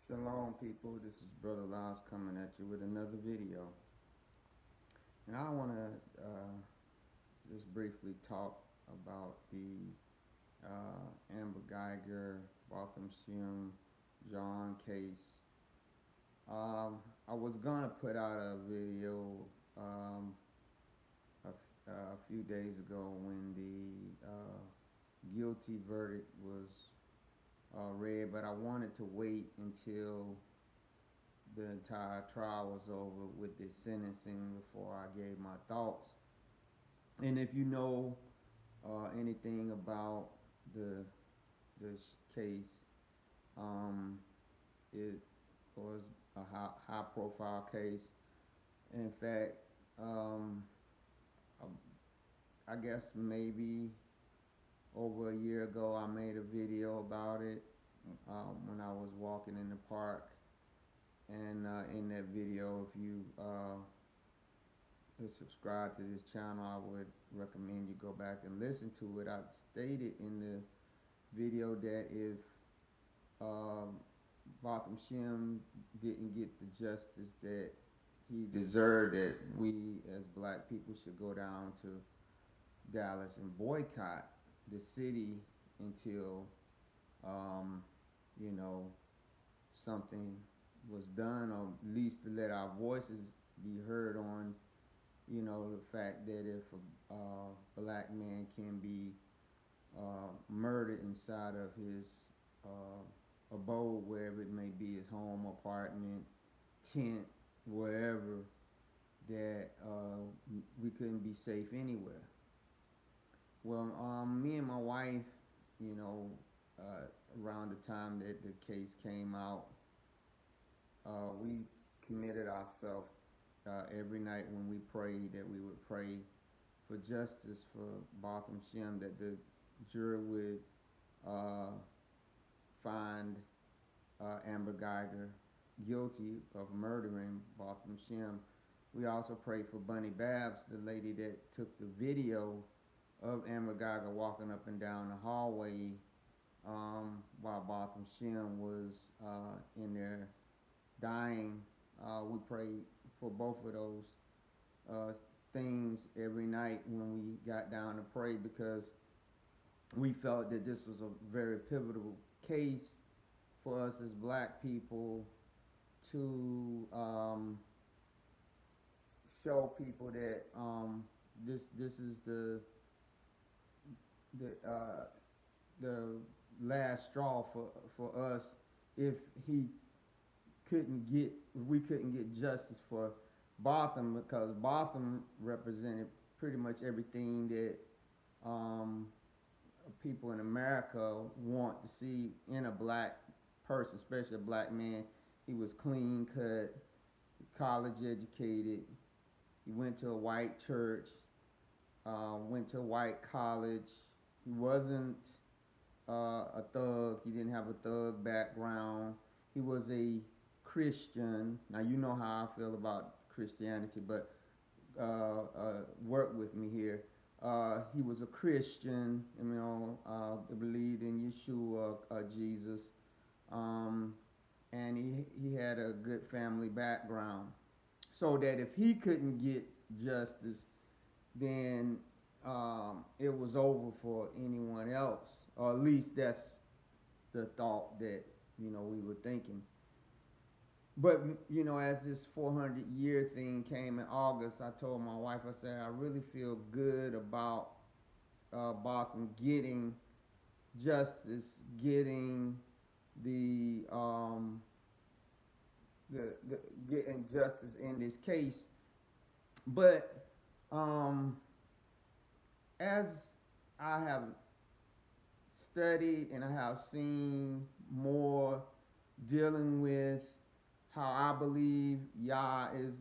Shalom, people. This is Brother Lance coming at you with another video. And I want to just briefly talk about the Amber Geiger, Botham Shem, John case. I was going to put out a video um, a few days ago when the guilty verdict was read, but I wanted to wait until the entire trial was over with the sentencing before I gave my thoughts. And if you know anything about the this case, it was a high profile case. In fact, um, I guess maybe over a year ago I made a video about it when I was walking in the park. And in that video, if you to subscribe to this channel, I would recommend you go back and listen to it. I stated in the video that if Botham Shem didn't get the justice that he deserved, that we as black people should go down to Dallas and boycott the city until you know something was done, or at least to let our voices be heard on the fact that if a black man can be murdered inside of his abode, wherever it may be, his home, apartment, tent, wherever, that we couldn't be safe anywhere. Well, me and my wife, you know, around the time that the case came out, we committed ourselves every night when we prayed that we would pray for justice for Botham Shem, that the jury would find Amber Geiger guilty of murdering Botham Shem. We also prayed for Bunny Babs, the lady that took the video of Amber Geiger walking up and down the hallway while Botham Shem was in there dying. We prayed for both of those things every night when we got down to pray, because we felt that this was a very pivotal case for us as black people to show people that this is the last straw for us. If we couldn't get justice for Botham, because Botham represented pretty much everything that people in America want to see in a black person, especially a black man. He was clean cut, college educated. He went to a white church, went to a white college. He wasn't a thug. He didn't have a thug background. He was a Christian. Now you know how I feel about Christianity, but work with me here. He was a Christian, believed in Yeshua, Jesus, and he had a good family background. So that if he couldn't get justice, then it was over for anyone else, or at least that's the thought that we were thinking. But as this 400-year thing came in August, I told my wife, I said, I really feel good about Botham getting justice, getting the getting justice in this case. But as I have studied and I have seen more dealing with how I believe Yah is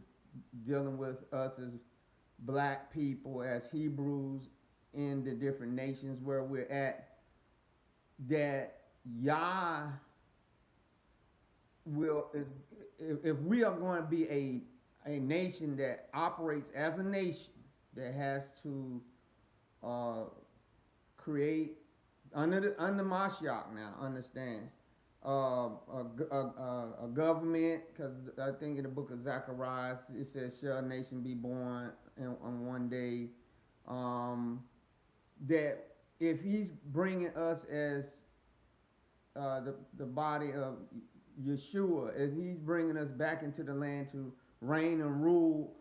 dealing with us as black people, as Hebrews in the different nations where we're at, that Yah if we are going to be a nation that operates as a nation, that has to create under Mashiach, now understand, a government, because I think in the book of Zechariah it says, "Shall a nation be born on one day?" Um, that if he's bringing us as the body of Yeshua, as he's bringing us back into the land to reign and rule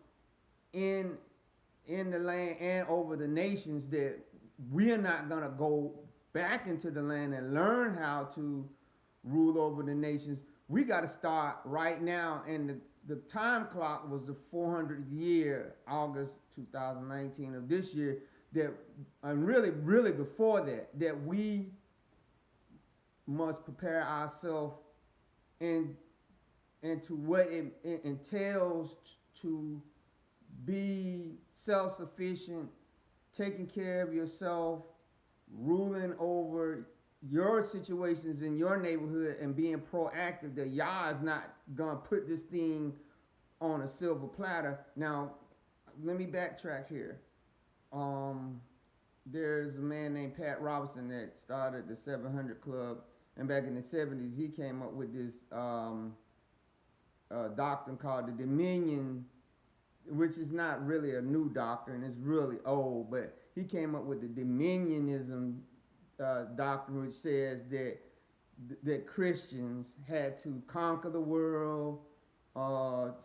in in the land and over the nations, that we're not gonna go back into the land and learn how to rule over the nations. We got to start right now, and the time clock was the 400th year, August 2019 of this year. That and really before that, that we must prepare ourselves and into what it entails to be self-sufficient, taking care of yourself, ruling over your situations in your neighborhood, and being proactive. That Yah is not gonna put this thing on a silver platter. Now, let me backtrack here. There's a man named Pat Robertson that started the 700 Club, and back in the 70s, he came up with this doctrine called the Dominion, which is not really a new doctrine, it's really old, but he came up with the Dominionism doctrine, which says that Christians had to conquer the world,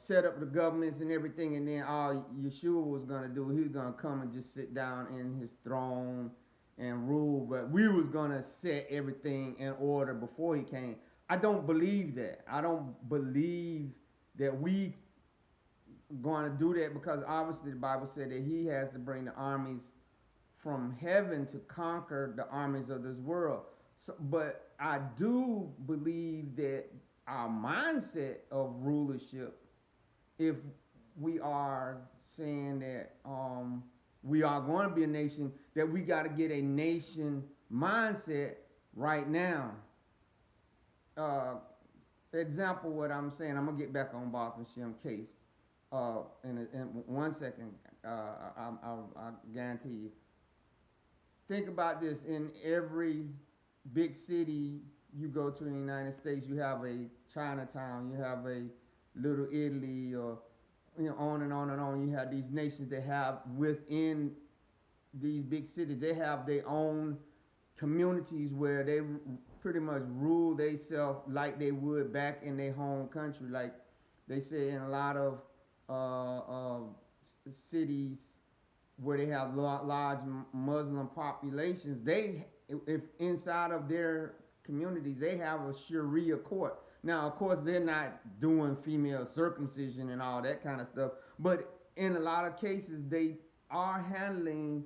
set up the governments and everything, and then all Yeshua was going to do, he was going to come and just sit down in his throne and rule, but we was going to set everything in order before he came. I don't believe that. I don't believe that we going to do that, because obviously the Bible said that he has to bring the armies from heaven to conquer the armies of this world. So, but I do believe that our mindset of rulership, if we are saying that we are going to be a nation, that we got to get a nation mindset right now. Example, what I'm saying, I'm gonna get back on Botham Shem case in 1 second. I guarantee you. Think about this: in every big city you go to in the United States, you have a Chinatown, you have a Little Italy, or on and on and on. You have these nations that have within these big cities, they have their own communities where they pretty much rule themselves like they would back in their home country. Like they say in a lot of cities where they have large Muslim populations, if inside of their communities, they have a Sharia court. Now, of course, they're not doing female circumcision and all that kind of stuff, but in a lot of cases, they are handling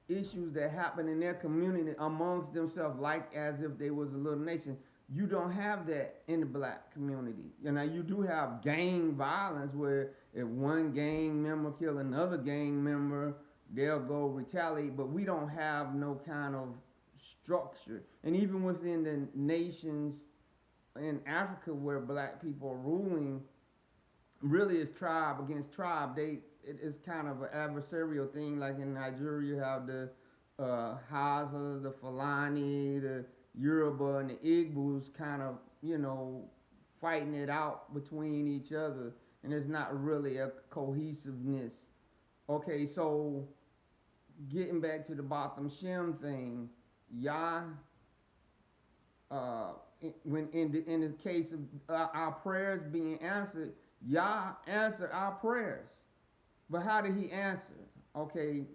issues that happen in their community amongst themselves, like as if they was a little nation. You don't have that in the black community. You do have gang violence where if one gang member kill another gang member, they'll go retaliate, but we don't have no kind of structure. And even within the nations in Africa where black people are ruling, really it's tribe against tribe. It's kind of an adversarial thing. Like in Nigeria, you have the Hausa, the Fulani, the Yoruba, and the Igbos kind of, fighting it out between each other, and there's not really a cohesiveness. Okay, so getting back to the Botham Shem thing, Yah, when in the case of our prayers being answered, Yah answered our prayers. But how did he answer? Okay,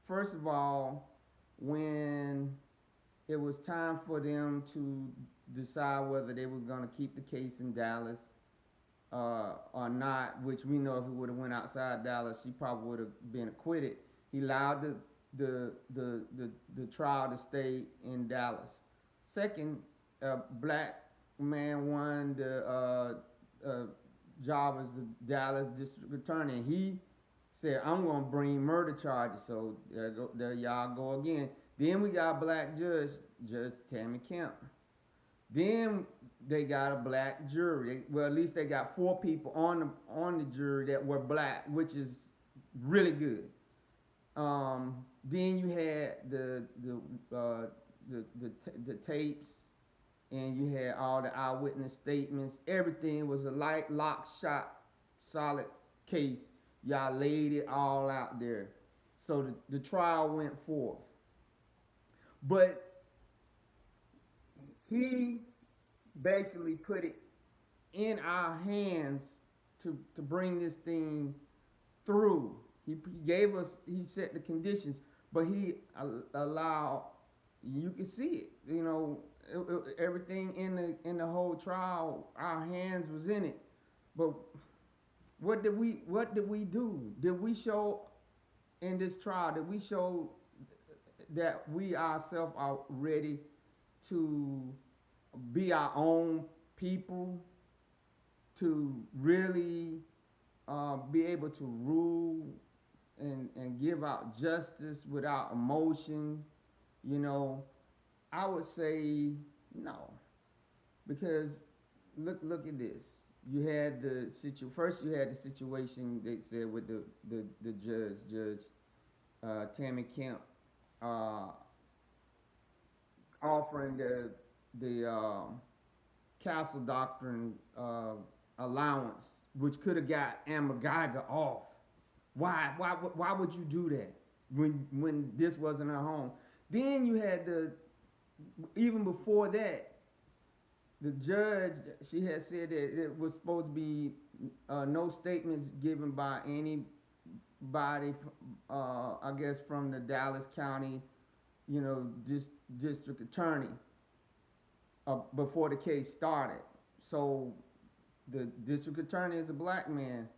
first of all, when it was time for them to decide whether they was going to keep the case in Dallas or not, which we know if it would have went outside Dallas, she probably would have been acquitted. He allowed the trial to stay in Dallas. Second, a black man won the job as the Dallas district attorney, and he said, I'm going to bring murder charges. So there y'all go again. Then we got a black judge, Judge Tammy Kemp. Then they got a black jury. Well, at least they got 4 people on the jury that were black, which is really good. Then you had the tapes and you had all the eyewitness statements. Everything was a light, lock, shot, solid case. Y'all laid it all out there. So the trial went forth. But he basically put it in our hands to bring this thing through. He gave us, he set the conditions, but he allowed, you can see it, everything in the whole trial, our hands was in it. But what did we do? Did we show in this trial, did we show that we ourselves are ready to be our own people, to really be able to rule and give out justice without emotion? I would say no, because look at this. You had first you had the situation they said with the judge Tammy Kemp offering the Castle Doctrine allowance, which could have got Amber Geiger off. Why would you do that when this wasn't her home? Then you had even before that, the judge, she had said that it was supposed to be no statements given by anybody, I guess from the Dallas County, district attorney before the case started. So the district attorney is a black man.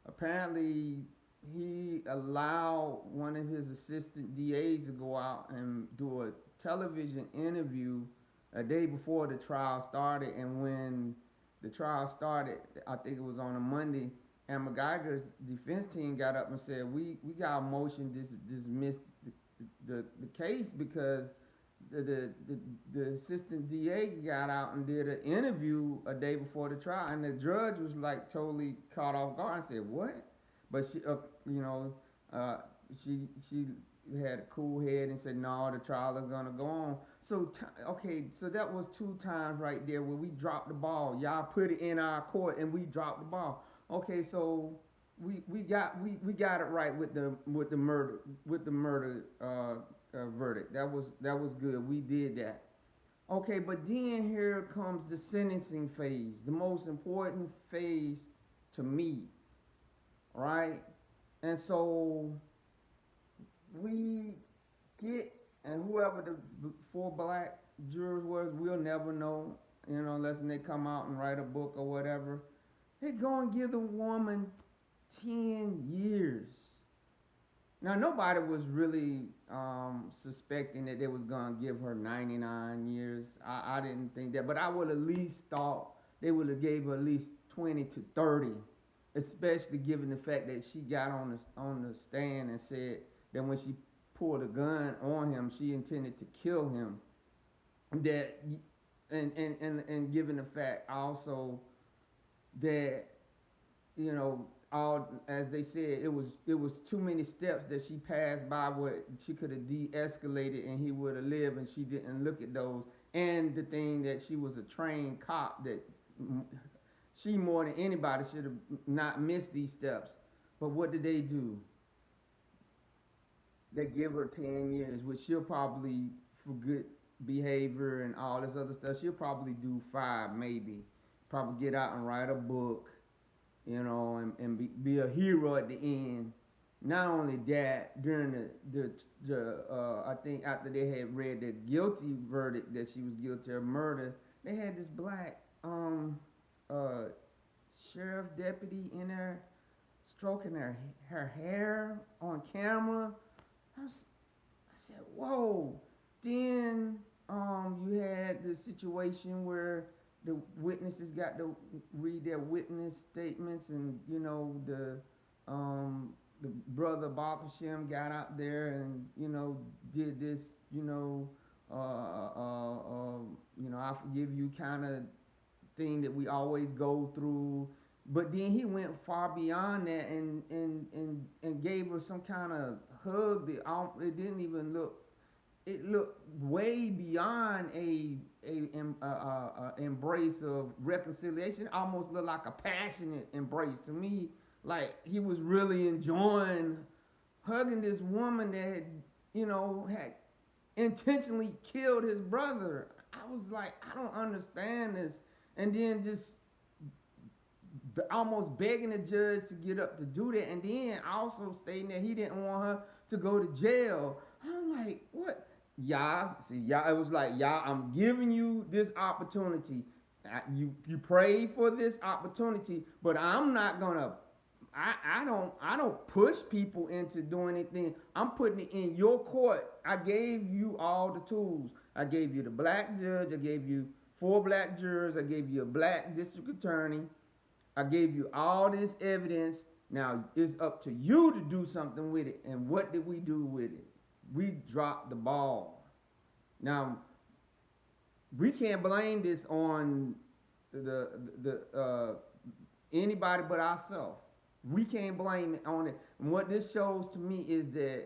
Apparently, he allowed one of his assistant DAs to go out and do a television interview a day before the trial started. And when the trial started, I think it was on a Monday, Amber Geiger's defense team got up and said, we got a motion to dismiss the case because the assistant DA got out and did an interview a day before the trial, and the judge was like totally caught off guard and said, what? But she, she had a cool head and said, no, the trial is gonna go on. So so that was 2 times right there where we dropped the ball. Y'all put it in our court and we dropped the ball. Okay, so we got it right with the murder verdict. That was good. We did that. Okay, but then here comes the sentencing phase, the most important phase to me, right? And so we get, and whoever the 4 black jurors was, we'll never know, unless they come out and write a book or whatever. They go and give the woman 10 years. Now, nobody was really suspecting that they was going to give her 99 years. I didn't think that, but I would at least thought they would have gave her at least 20 to 30, especially given the fact that she got on the stand and said that when she pulled a gun on him, she intended to kill him. That and given the fact also that all, as they said, it was too many steps that she passed by where she could have de-escalated and he would have lived, and she didn't look at those. And the thing that she was a trained cop, that she more than anybody should have not missed these steps. But what did they do? They give her 10 years, which she'll probably, for good behavior and all this other stuff, she'll probably do 5 maybe. Probably get out and write a book, and be a hero at the end. Not only that, during I think after they had read the guilty verdict that she was guilty of murder, they had this black sheriff deputy in there stroking her hair on camera. I said, whoa. Then you had the situation where the witnesses got to read their witness statements, and the brother Botham Shem got out there and did this I forgive you kind of thing that we always go through. But then he went far beyond that and gave her some kind of hug that it didn't even look it looked way beyond a embrace of reconciliation. It almost looked like a passionate embrace to me. Like he was really enjoying hugging this woman that had, had intentionally killed his brother. I was like, I don't understand this. And then just almost begging the judge to get up to do that, and then also stating that he didn't want her to go to jail. I'm like, what? Y'all, see, y'all, it was like, y'all, I'm giving you this opportunity. You prayed for this opportunity, but I'm not gonna. I don't push people into doing anything. I'm putting it in your court. I gave you all the tools. I gave you the black judge. I gave you 4 black jurors. I gave you a black district attorney. I gave you all this evidence. Now it's up to you to do something with it. And what did we do with it? We dropped the ball. Now we can't blame this on the anybody but ourselves. We can't blame it on it. And what this shows to me is that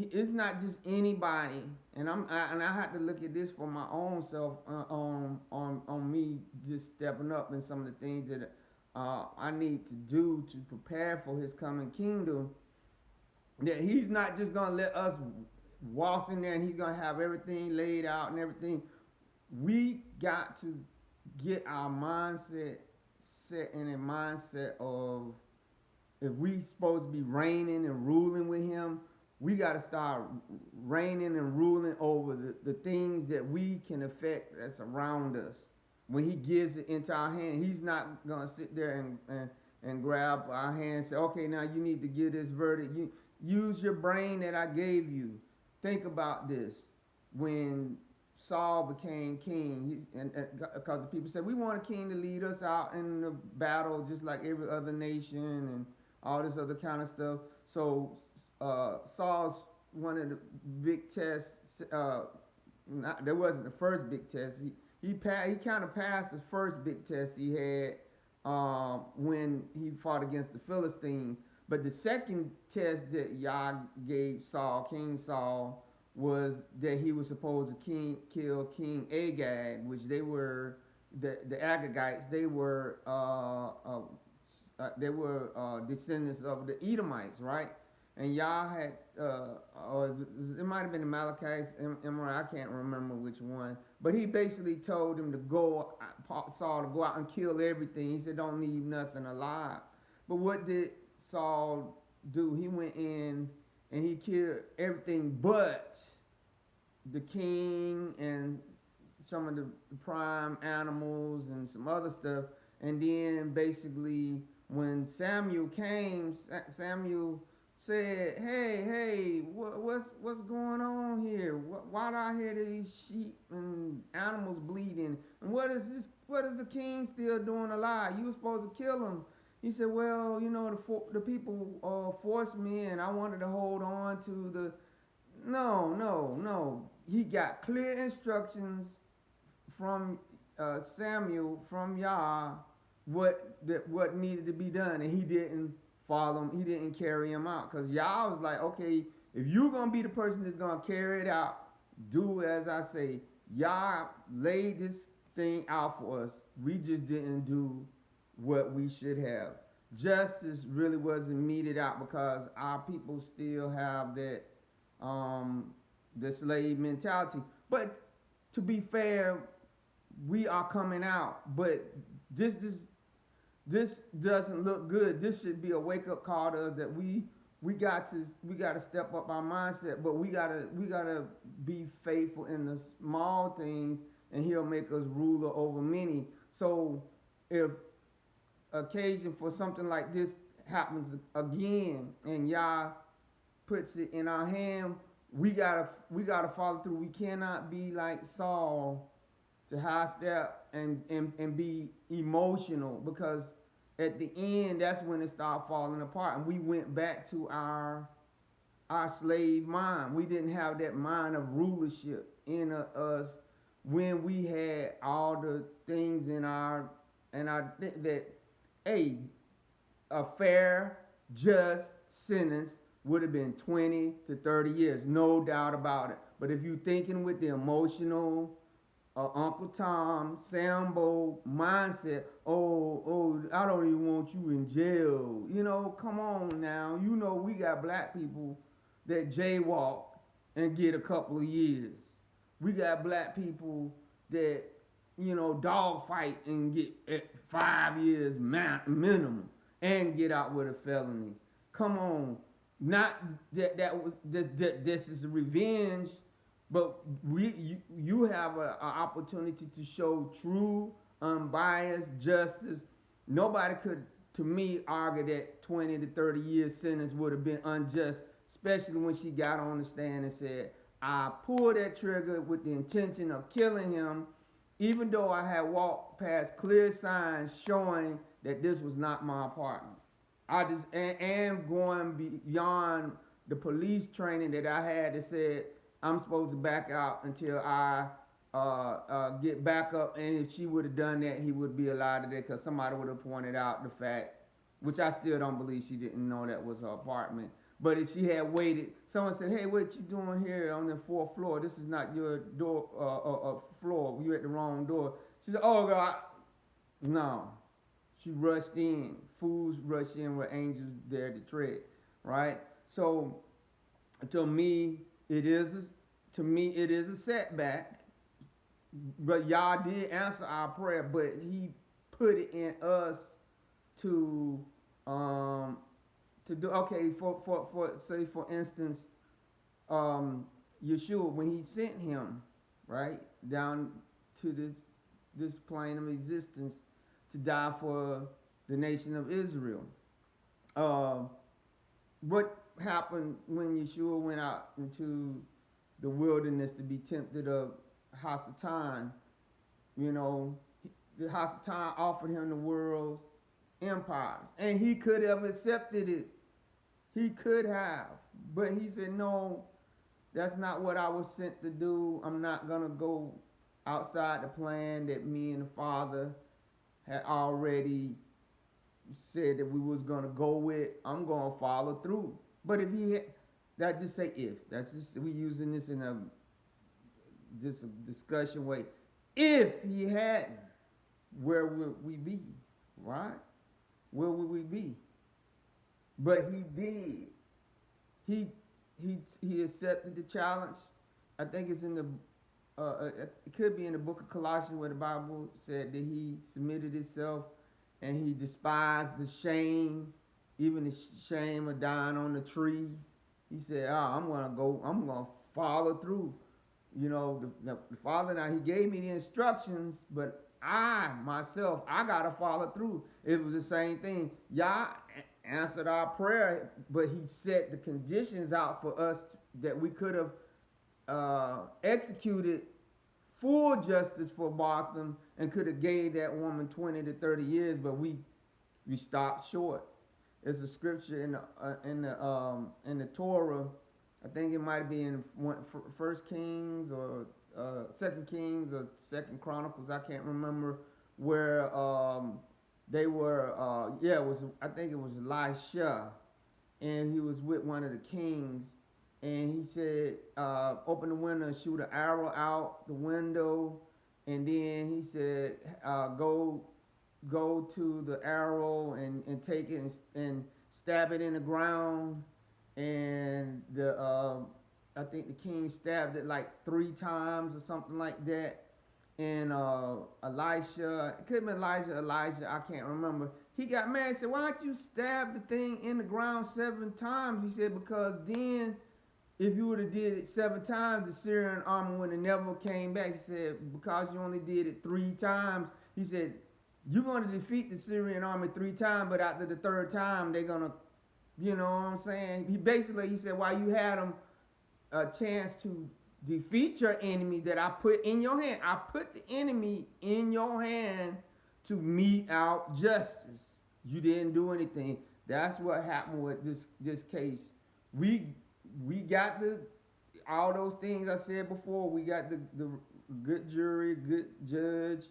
it's not just anybody, and I had to look at this for my own self on me just stepping up in some of the things that I need to do to prepare for His coming kingdom. That He's not just gonna let us waltz in there and He's gonna have everything laid out and everything. We got to get our mindset set in a mindset of, if we supposed to be reigning and ruling with Him, we got to start reigning and ruling over the things that we can affect that's around us. When He gives it into our hand, He's not going to sit there and grab our hand and say, okay, now you need to give this verdict. You use your brain that I gave you. Think about this. When Saul became king, because the people said, we want a king to lead us out in the battle just like every other nation and all this other kind of stuff. So Saul's one of the big tests. There wasn't the first big test. He kind of passed the first big test he had when he fought against the Philistines. But the second test that Yah gave Saul, King Saul, was that he was supposed to kill King Agag, which they were the Agagites. They were descendants of the Edomites, right? And Yah had, or it might have been the Amalekites, I can't remember which one. But he basically told him to go, Saul, to go out and kill everything. He said, don't leave nothing alive. But what did Saul do? He went in and he killed everything but the king and some of the prime animals and some other stuff. And then basically when Samuel came, Samuel said, hey, what's going on here? Why do I hear these sheep and animals bleeding? And what is the king still doing alive? You were supposed to kill him. He said, well, the people forced me and I wanted to hold on to the... No. He got clear instructions from Samuel, from Yah, what needed to be done, and he didn't follow him. He didn't carry him out, because Yah was like, okay, if you're going to be the person that's going to carry it out, do as I say. Yah laid this thing out for us. We just didn't do what we should have. Justice really wasn't meted out because our people still have that the slave mentality. But to be fair, we are coming out. But this doesn't look good. This should be a wake up call to us that we got to step up our mindset. But we gotta be faithful in the small things, and He'll make us ruler over many. So if occasion for something like this happens again and Yah puts it in our hand, we gotta follow through. We cannot be like Saul, to high step and be emotional, because at the end that's when it started falling apart, and we went back to our slave mind. We didn't have that mind of rulership in us when we had all the things in our that a fair, just sentence would have been 20 to 30 years, no doubt about it. But if you're thinking with the emotional Uncle Tom, Sambo mindset, I don't even want you in jail. You know, come on now. You know, we got black people that jaywalk and get a couple of years. We got black people that, you know, dog fight and get 5 years minimum and get out with a felony. Come on. Not that was this is revenge, but you have an opportunity to show true, unbiased justice. Nobody could, to me, argue that 20 to 30 year sentence would have been unjust, especially when she got on the stand and said, I pulled that trigger with the intention of killing him, even though I had walked past clear signs showing that this was not my apartment. I just and going beyond the police training that I had that said I'm supposed to back out until I get back up. And if she would have done that, he would be alive today because somebody would have pointed out the fact, which I still don't believe she didn't know that was her apartment. But if she had waited, someone said, "Hey, what you doing here on the fourth floor? This is not your door floor. You at the wrong door." She said, "Oh God, no." She rushed in. Fools rush in with angels there to tread, right? So to me, it is a setback. But y'all did answer our prayer, but he put it in us to do okay for say for instance, Yeshua when he sent him right down to this plane of existence to die for the nation of Israel. What happened when Yeshua went out into the wilderness to be tempted of Hasatan? You know, the Hasatan offered him the world's empires, and he could have accepted it. He could have, but he said, "No, that's not what I was sent to do. I'm not gonna go outside the plan that me and the Father had already said that we was gonna go with. I'm gonna follow through." But if he had, that just say if. That's just we using this in a discussion way. If he hadn't, where would we be? Right? Where would we be? But he did. He accepted the challenge. I think it's in the it could be in the book of Colossians where the Bible said that he submitted himself and he despised the shame, even the shame of dying on the tree. He said, I'm gonna follow through. You know, the Father now he gave me the instructions, but I myself I gotta follow through. It was the same thing. Yah answered our prayer, but he set the conditions out for us that we could have executed full justice for Botham and could have gave that woman 20 to 30 years, but we stopped short. It's a scripture in the Torah. I think it might be in First Kings or Second Kings or Second Chronicles. I can't remember where they were. It was. I think it was Elisha, and he was with one of the kings. And he said, open the window and shoot an arrow out the window. And then he said, go to the arrow and take it and stab it in the ground. And I think the king stabbed it like 3 times or something like that. And Elisha, it could have been Elijah, I can't remember. He got mad and said, "Why don't you stab the thing in the ground 7 times?" He said, "Because then if you would have did it 7 times, the Syrian army would have never came back." He said, "Because you only did it 3 times, he said, you're going to defeat the Syrian army 3 times, but after the 3rd time, they're going to, you know what I'm saying?" He said, while you had them a chance to defeat your enemy that I put in your hand, I put the enemy in your hand to mete out justice. You didn't do anything. That's what happened with this case. We got all those things I said before. We got the good jury, good judge,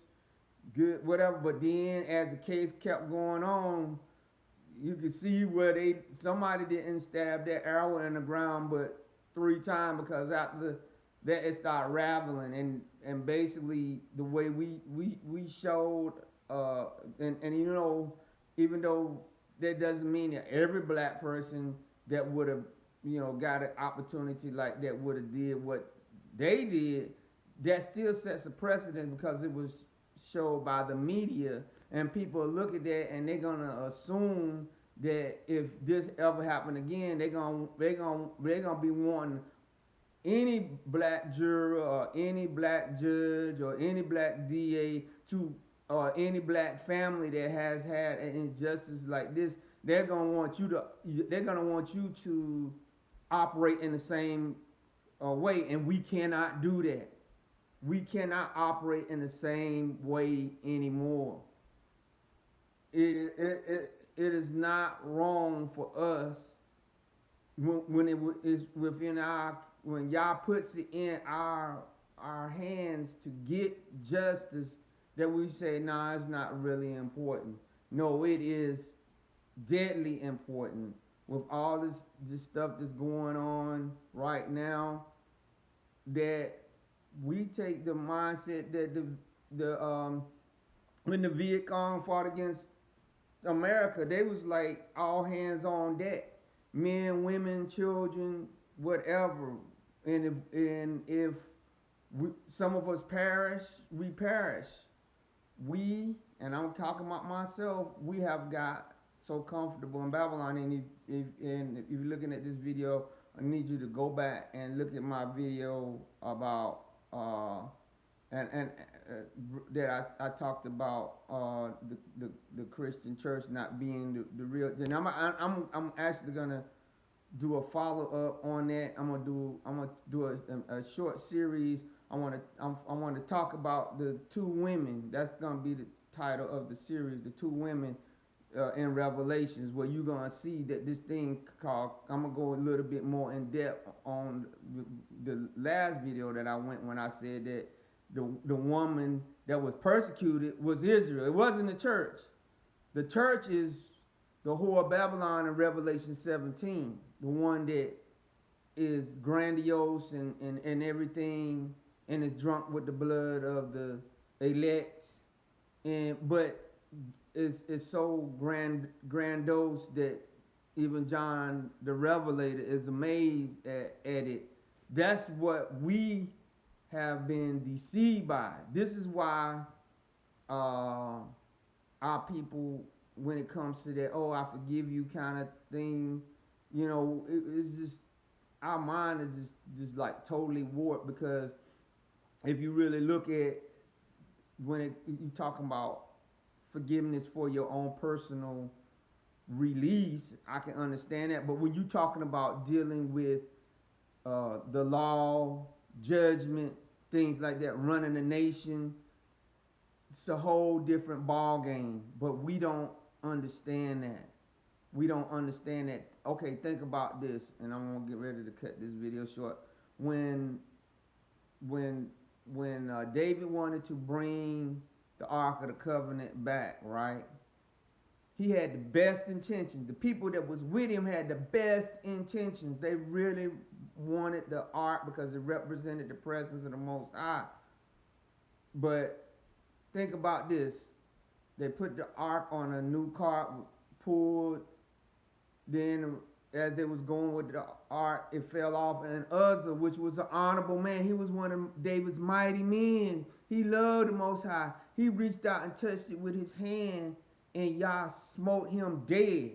good whatever. But then as the case kept going on, you could see where somebody didn't stab that arrow in the ground but 3 times, because after that it started raveling, and basically the way we showed, and you know, even though that doesn't mean that every black person that would have, you know, got an opportunity like that would have did what they did, that still sets a precedent because it was showed by the media, and people look at that and they're gonna assume that if this ever happened again, they're gonna be wanting any black juror or any black judge or any black DA to, or any black family that has had an injustice like this, they're gonna want you to operate in the same way, and we cannot do that. We cannot operate in the same way anymore. It is not wrong for us when it is within our, when Yah puts it in our hands to get justice, that we say, nah, it's not really important. No, it is deadly important. With all this stuff that's going on right now, that we take the mindset that the when the Viet Cong fought against America, they was like all hands on deck, men, women, children, whatever. And if some of us perish, we perish. We, and I'm talking about myself, we have got so comfortable in Babylon. And if you're looking at this video, I need you to go back and look at my video about and that I talked about the Christian church not being the real. And I'm actually gonna do a follow up on that. I'm gonna do a short series. I want to talk about the 2 women. That's gonna be the title of the series, the 2 women in Revelations, where you're gonna see that this thing called. I'm gonna go a little bit more in depth on the last video that I went when I said that the woman that was persecuted was Israel. It wasn't the church. The church is the whore of Babylon in Revelation 17, the one that is grandiose and everything, and is drunk with the blood of the elect, but it's so grandiose that even John the Revelator is amazed at it. That's what we have been deceived by. This is why our people, when it comes to that, oh, I forgive you kind of thing, you know, it's just, our mind is just like totally warped. Because if you really look at when you talking about forgiveness for your own personal release, I can understand that. But when you talking about dealing with the law, judgment, things like that, running a nation, it's a whole different ball game. But we don't understand that. We don't understand that. Okay, think about this, and I'm gonna get ready to cut this video short. When David wanted to bring the Ark of the Covenant back, right? He had the best intentions. The people that was with him had the best intentions. They really wanted the Ark because it represented the presence of the Most High. But think about this. They put the Ark on a new cart, pulled. Then as they was going with the Ark, it fell off. And Uzzah, which was an honorable man, he was one of David's mighty men. He loved the Most High. He reached out and touched it with his hand, and Yah smote him dead.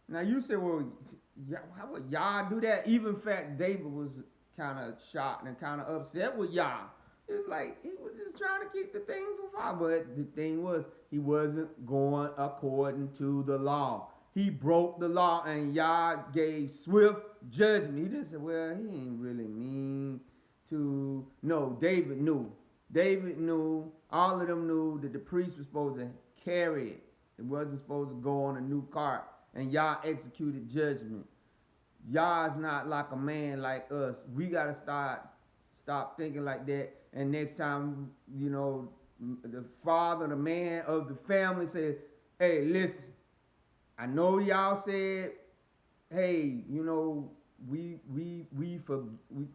Now you say, well, how would Yah do that? Even in fact, David was kind of shocked and kind of upset with Yah. It was like he was just trying to keep the thing from fire. But the thing was, he wasn't going according to the law. He broke the law, and Yah gave swift judgment. He didn't say, well, he ain't really mean to. No, David knew. David knew, all of them knew that the priest was supposed to carry it. It wasn't supposed to go on a new cart. And Yah executed judgment. Yah is not like a man like us. We got to stop thinking like that. And next time, you know, the father, the man of the family says, hey, listen, I know y'all said, hey, you know, we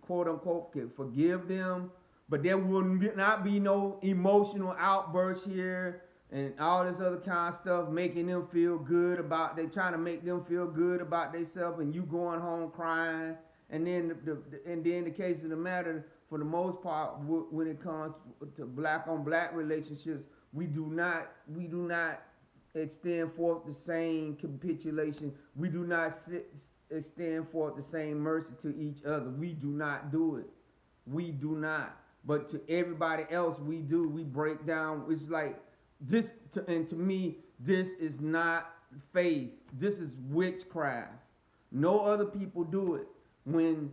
quote unquote can forgive them, but there will not be no emotional outbursts here and all this other kind of stuff, making them feel good about they trying to make them feel good about themselves, and you going home crying. And then the case of the matter, for the most part, when it comes to black on black relationships, we do not extend forth the same capitulation. We do not extend forth the same mercy to each other. We do not do it. We do not. But to everybody else, we do. We break down. It's like this, and to me, this is not faith. This is witchcraft. No other people do it. When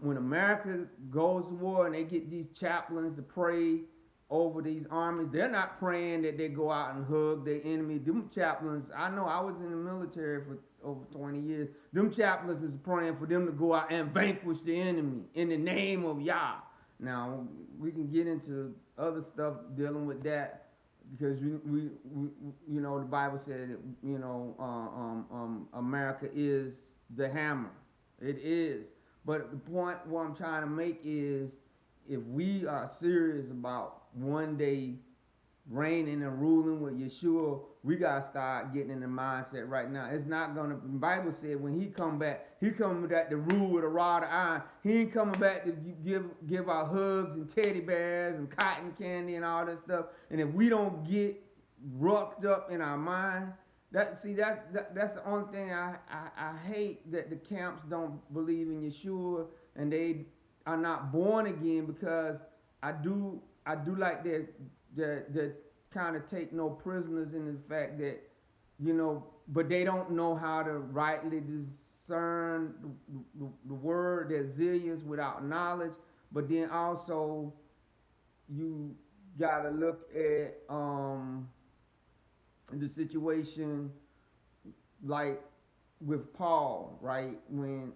America goes to war and they get these chaplains to pray over these armies, they're not praying that they go out and hug their enemy. Them chaplains, I know I was in the military for over 20 years. Them chaplains is praying for them to go out and vanquish the enemy in the name of Yah. Now we can get into other stuff dealing with that because we you know the Bible said that, you know, America is the hammer. It is. But the point what I'm trying to make is, if we are serious about one day reigning and ruling with Yeshua, we gotta start getting in the mindset right now. It's not gonna. The Bible said when he come back, he coming back to rule with a rod of iron. He ain't coming back to give out hugs and teddy bears and cotton candy and all that stuff. And if we don't get roughed up in our mind, that's the only thing I hate, that the camps don't believe in Yeshua and they are not born again, because I do like that kind of take no prisoners in the fact that, you know, but they don't know how to rightly discern the word. They're zealous without knowledge. But then also you gotta look at the situation like with Paul, right? When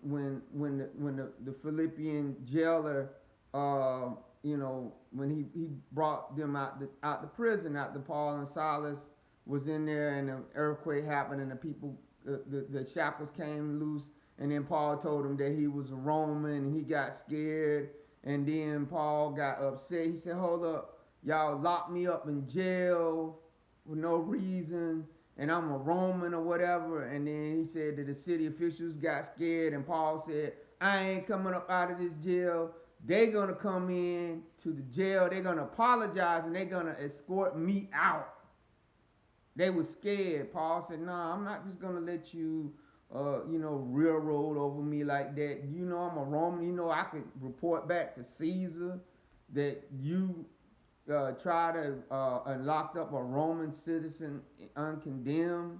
the Philippian jailer, you know, when he brought them out the prison after Paul and Silas was in there, and the earthquake happened, and the people, the shackles came loose, and then Paul told him that he was a Roman, and he got scared, and then Paul got upset. He said, "Hold up, y'all locked me up in jail for no reason, and I'm a Roman or whatever." And then he said that the city officials got scared, and Paul said, "I ain't coming up out of this jail. They're gonna come in to the jail, they're gonna apologize, and they're gonna escort me out." They were scared. Paul said, "Nah, I'm not just gonna let you, you know, railroad over me like that. You know, I'm a Roman. You know, I could report back to Caesar that you try to and locked up a Roman citizen uncondemned."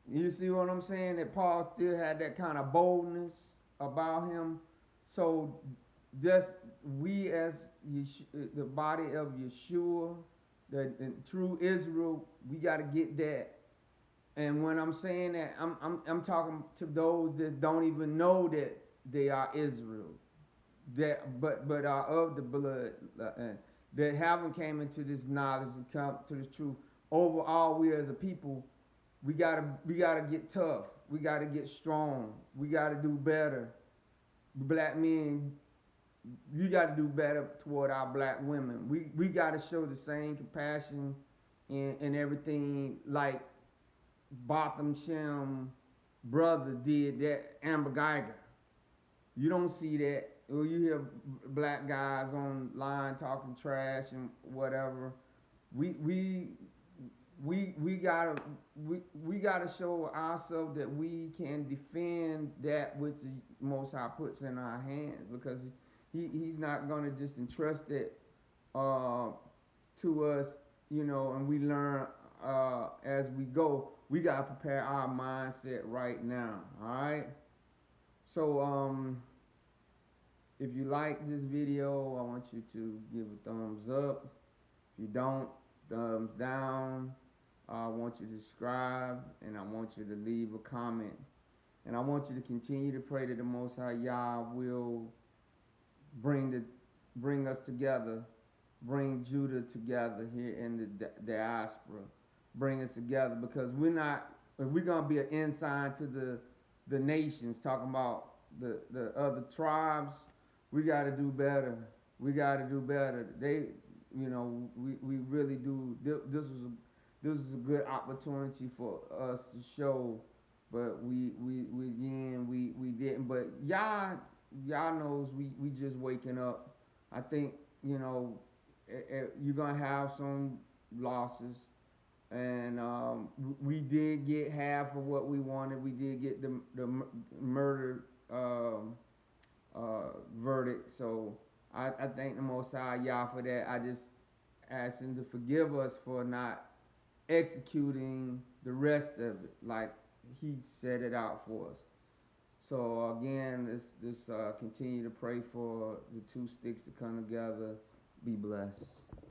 You see what I'm saying? That Paul still had that kind of boldness about him. So just we as the body of Yeshua, the true Israel, we got to get that. And when I'm saying that, I'm talking to those that don't even know that they are Israel, that but are of the blood, that haven't came into this knowledge and come to this truth. Overall, we as a people, we gotta get tough. We gotta get strong. We gotta do better. Black men, you gotta do better toward our black women. We gotta show the same compassion and everything like Botham Shem brother did that Amber Geiger. You don't see that. Or you hear black guys online talking trash and whatever. We gotta show ourselves that we can defend that which the Most High puts in our hands, because he's not gonna just entrust it to us, you know, and we learn as we go. We gotta prepare our mindset right now. All right. So if you like this video, I want you to give a thumbs up. If you don't, thumbs down. I want you to subscribe, and I want you to leave a comment. And I want you to continue to pray that the Most High Yah will bring us together, bring Judah together here in the diaspora, bring us together, because we're not if we're gonna be an ensign to the nations, talking about the other tribes, we got to do better. We got to do better. We really do. This was a good opportunity for us to show, but we again we didn't. But y'all knows we just waking up. I think you're gonna have some losses, and we did get half of what we wanted. We did get the murder verdict. So I thank the Most High Yah for that. I just ask Him to forgive us for not executing the rest of it like He set it out for us. So again, let's continue to pray for the two sticks to come together. Be blessed.